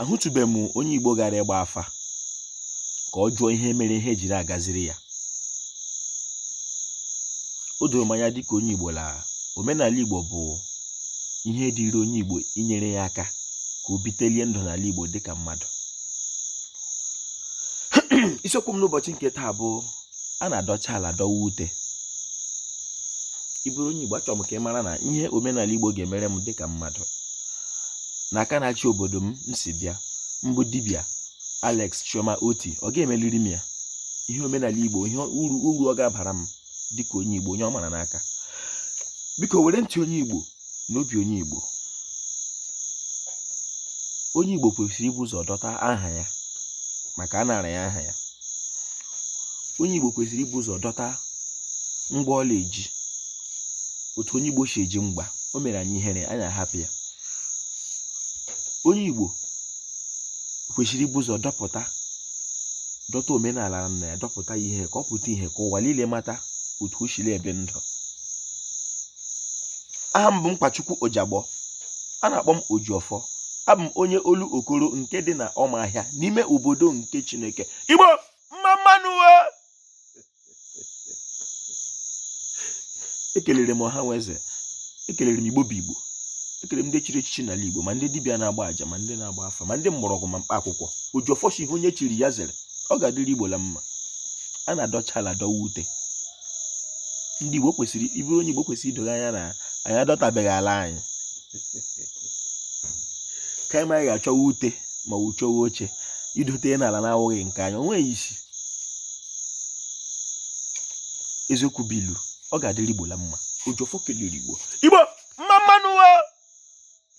ahụtụbeghị m onye Igbo gara ịgba afa ka ọ jụọ ihe mere ihe jiri agaziri ya. O doro m anya dịka onye Igbo la omenala Igbo bụ ihe dịrị onye Igbo inyere ya aka ka o bitelie ndụ n'ala Igbo dịka mmadụ. Isiokwu m n'ụbọchị nke taa bụ a na-adọcha ala dọwa ute. Ị bụrụ onye Igbo, achọrọ m ka ị mara na ihe omenala Igbo ga-emere m dịka mmadụ n'aka na-achị obodo m si bịa mbụ dibịa Alex Chioma Oti, ọ ga-emeliri m ya. Ihe omenala Igbo, ihe uru ọ ga-abara m dịka onye Igbo, onye ọ mara n'aka. Biko were ntị onye Igbo na obi onye Igbo. Onye Igbo kwesịrị ibu ụzọ dọta aha ya maka a nara ya aha ya. Onye Igbo kwesịrị ibu ụzọ dọta ngwa ọla eji. Otu onye Igbo si eji mgba, o mere anyị ihere, anyị ahapụ ya. Onye Igbo kwesịrị ibu ụzọ dọta omenala nna ya, dọpụta ihe ka ọ pụta ihe ka ụwa niile mata otu o siri ebe ndụ. Aha m bụ Mkpachukwu Ojagbo, a na-akpọ m Ojiọfọ. Abụ m onye olu okoro nke dị na Ọmahịa n'ime obodo nke Chineke. Igbo mma mmanụ. Ekelere m ọha nweze, ekelere m Igbo bụ Igbo, ekelere m ndị chiri echichi n'ala Igbo, ma ndị dibịa na-agba aja, ma ndị na-agba afa, ma ndị mgbọrọgwụ ma mkpa akwụkwọ. Ojiọfọ si ihe onye chiri ya zere, ọ ga-adịrị Igbo la mma. A na-adọcha ala dọwa ute. Ndị Igbo kwesịrị, ịbụrụ onye Igbo kwesịrị idoga anya na anyị adọtabeghị ala anyị. Ka anyị ma ga-achọwa ute ma ọ chọwa oche idote n'ala na-awụghị nke anyị, onweghị isi. Eziokwu bụ ilu, ọ ga-adịrị Igbo la mma. Ojiọfọ kelere Igbo. Igbo